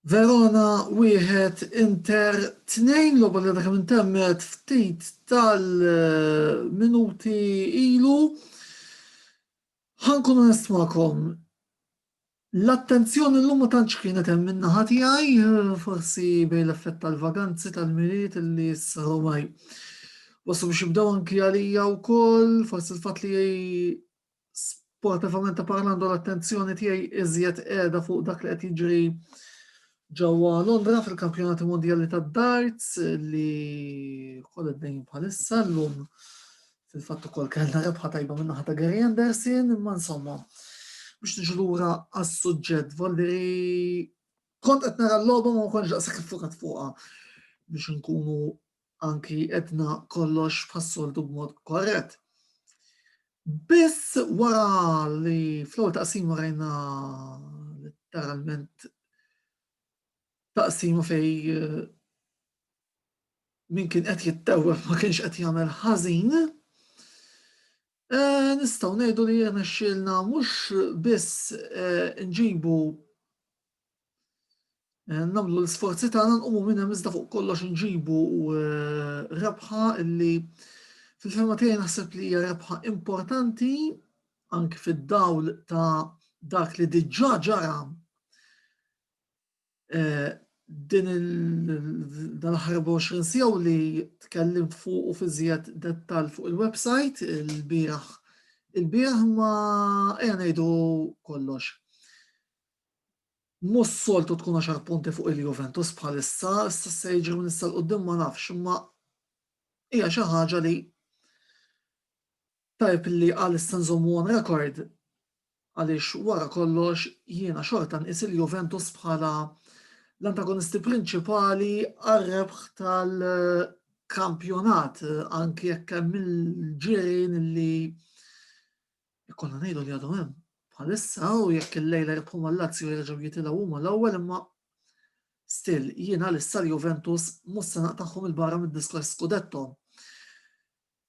Verona wieħed Inter 2 logħba li dak intemmet ftit tal-minuti ilu. Ħankun onest magħkom. L-attenzjoni llum ma tantx kienet hemm min-naħa tiegħi, forsi bejn l-effett tal-vaganzi tal-miliet illi issa ormai waslu biex jibdew anki għalija wkoll, forsi l-fatt li sportivament parlando l-attenzjoni tiegħi iżjed qiegħda fuq dak li qed jiġri ġewwa Londra fil-kampjonati mondjali tad-darts li wkoll għaddejjin bħalissa llum fil-fatt ukoll kellna rebħa tajba min-naħa ta' Gary Anderson, imma insomma biex niġu lura għas-suġġett Volderi kont qed nara l-logħba ma kontx daqshekk iffukat fuqha biex inkunu anki qedna kollox bħas-soltu b'mod korrett. Biss wara li fl-ewwel taqsima rajna letteralment taqsima fej min kien qed jittewweb ma kienx qed jagħmel ħażin. Nistgħu ngħidu li rnexxielna mhux biss nġibu nagħmlu l-isforzi tagħna nqumu minn hemm iżda fuq kollox nġibu rebħa illi fil-fehma tiegħi naħseb li hija rebħa importanti anke fid-dawl ta' dak li diġà ġara din l-aħħar 24 siegħa li tkellimt fuq u fiżjed dettall fuq il-website il-bieraħ ma ejja ngħidu kollox. Mhux soltu tkun 10 punti fuq il-Juventus bħalissa, issa se jiġri minn issa l-qudiem ma nafx, imma hija xi ħaġa li tajb li għalissa nżommu on record għaliex wara kollox jiena xorta nqis il-Juventus bħala l-antagonisti prinċipali għar-rebħ tal-kampjonat anki jekk hemm il-ġirien li jkollna ngħidu li għadhom hemm bħalissa u jekk illejla rebħu mal-Lazio jerġgħu jitilgħu huma l-ewwel imma still jiena għalissa l-Juventus mhux se naqtagħhom il-barra mid-diskors Scudetto.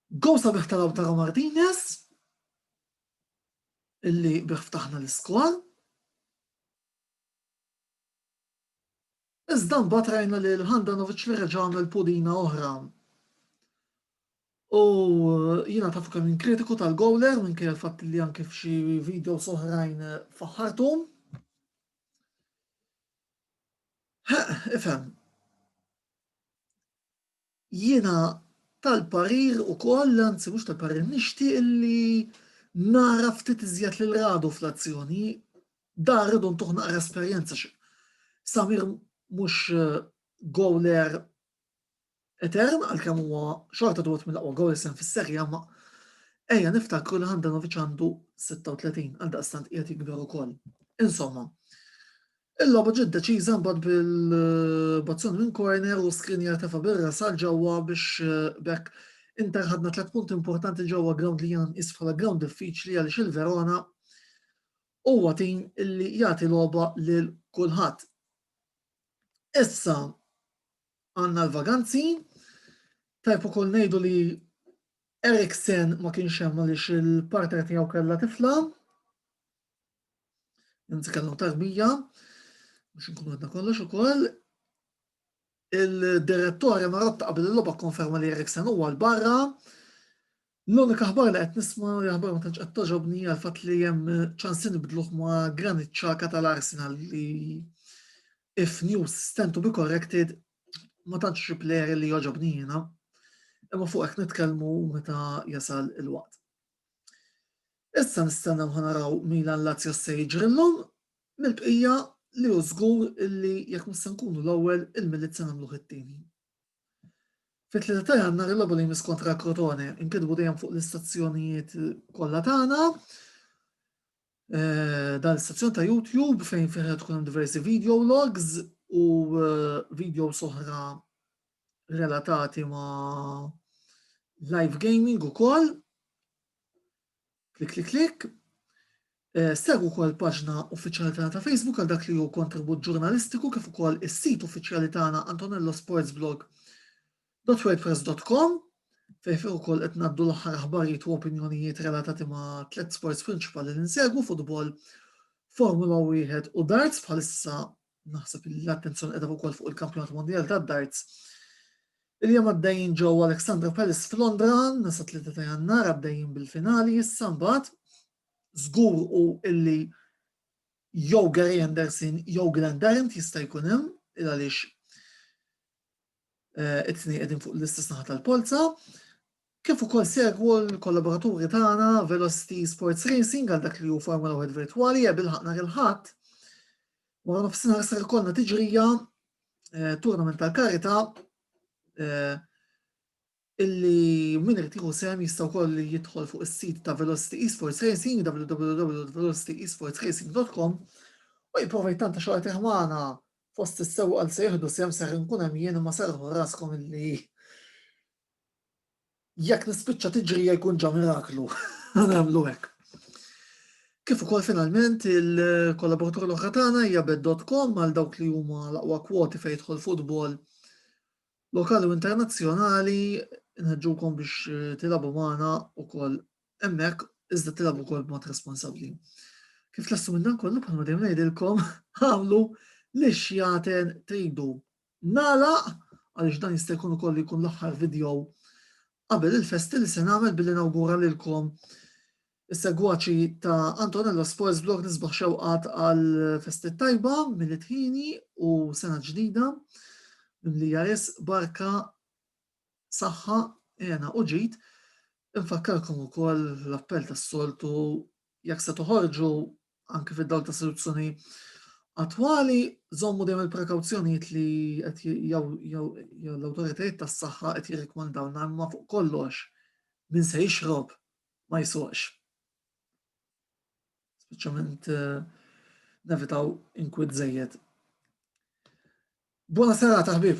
Gow sabiħ ta' Lautaro Martinez illi biħftaħna l-iskwad. Iżda mbagħad rajna li l-Handanovic li reġa' għamel pudina oħra. U jiena tafu kemm min kritiku tal-gowler minkejja l-fatt li anke f'xi videos oħrajn faħħarthom. Ifhem. Jiena tal-parir ukoll, anzi mhux tal-parir nixtieq illi nara ftit iżjed lil Radu fl-azzjoni, dan rridu ntuħ naqra esperjenza Samir mhux gowler etern għalkemm huwa xorta dwar mill-aqwa gowlers hemm fis-serja, ma ejja niftakru li Handanovic għandu 36 għaldaqstant qiegħed jikber ukoll. Insomma, il-logħba ġiet deċiża mbagħad bil-bazzjon minn corner u Skriniar tefa' bir-ras għal ġewwa biex bekk Inter ħadna 3 punti importanti ġewwa ground li jiena nqis bħala ground diffiċli għaliex il-Verona huwa tim illi jagħti logħba lil kulħadd. Issa għandna l-vaganzi, tajb ukoll ngħidu li Eriksen ma kienx hemm għaliex il-partner tiegħu kellha tifla. Inti kellhom tarbija biex inkunu għedna kollox ukoll. Il-direttorja Marotta qabel il-logħba kkonferma li Eriksen huwa l-barra. L-unika ħbar li qed nisma' li ħbar ma tantx qed toġobni għal fatt li hemm ċansi nibdluh ma' Granit Xhaka tal-Arsenal li if news stand to be corrected ma tantx xi plejer li joġobni jiena. Imma fuq hekk nitkellmu meta jasal il-waqt. Issa nistennew ħanaraw Milan Lazio se jiġrilhom mill-bqija li hu żgur illi jekk nista' nkunu l-ewwel il-Millit se nagħmluh it-tieni. Fit-tlieta ta' Jannar il-logħba li jmiss kontra Crotone inkitbu dejjem fuq l-istazzjonijiet kollha tagħna. Dan l-istazzjon ta' YouTube fejn fih tkun hemm diversi video logs u videos oħra relatati ma' live gaming ukoll. Klik. Segwu wkoll paġna uffiċjali tagħna ta' Facebook għal dak li hu kontribut ġurnalistiku kif ukoll is-sit uffiċjali tagħna antonellosportsblog.wordpress.com fejn fih ukoll qed ngħaddu l-aħħar aħbarijiet u opinjonijiet relatati ma' 3 sports prinċipali li nsegwu futbol, Formula 1 u darts bħalissa naħseb li l-attenzjoni qiegħda ukoll fuq il-Kampjonat Mondjali tad-Darts li hemm għaddejjin ġewwa Alexandra Palace f'Londra, nisa 3 ta' Jannar għaddejjin bil-finali issa mbagħad. Żgur hu illi jew Gary Anderson jew Glenn Tarrant jista' jkun hemm il għaliex it-tnejn qegħdin fuq l-istess naħa tal-polza. Kif ukoll segwu l-kollaboraturi tagħna Velocity Sports Racing għal dak li hu Formula 1 virtwali bil-ħaq nhar il-Ħadd. Wara nofsinhar ser ikollna tiġrija tournament tal-karità illi min irid jieħu sehem jista' wkoll jidħol fuq is-sit ta' Velocity Esports Racing www.velocitysportsracing.com u jipprova jtanta xogħol teħmana fost is-sewqa li se jieħdu sehem ser inkun hemm jien imma serħu raskom illi jekk nispiċċa tiġrija jkun ġa miraklu nagħmlu hekk. Kif ukoll finalment il-kollaboratur l-oħra tagħna hija bet.com għal dawk li huma l-aqwa kwoti fejn jidħol futbol lokali u internazzjonali nħeġġukom biex tilagħbu magħna wkoll hemmhekk iżda tilagħbu wkoll b'mod responsabbli. Kif tlessu minn dan kollu bħalma dejjem ngħidilkom għamlu l-ixjaten tridu. Nagħlaq għaliex dan jista' jkun ukoll jkun l-aħħar video qabel il-festi li se nagħmel billi nawgura lilkom is-segwaċi ta' Antonello Sports Blog nisbaħ xewqat għal festi tajba mill-tħini u sena ġdida mimli jares barka saħħa jena u ġid infakkarkom ukoll l-appell tas-soltu jekk se toħorġu anke fid-dawl ta' soluzzjoni attwali żommu dejjem il-prekawzjonijiet li qed jew l-awtoritajiet tas-saħħa qed jirrikmandawna imma fuq kollox min se jixrob ma jsuqx. Speċjalment nevitaw inkwit żejjed. Buona serata ħbieb.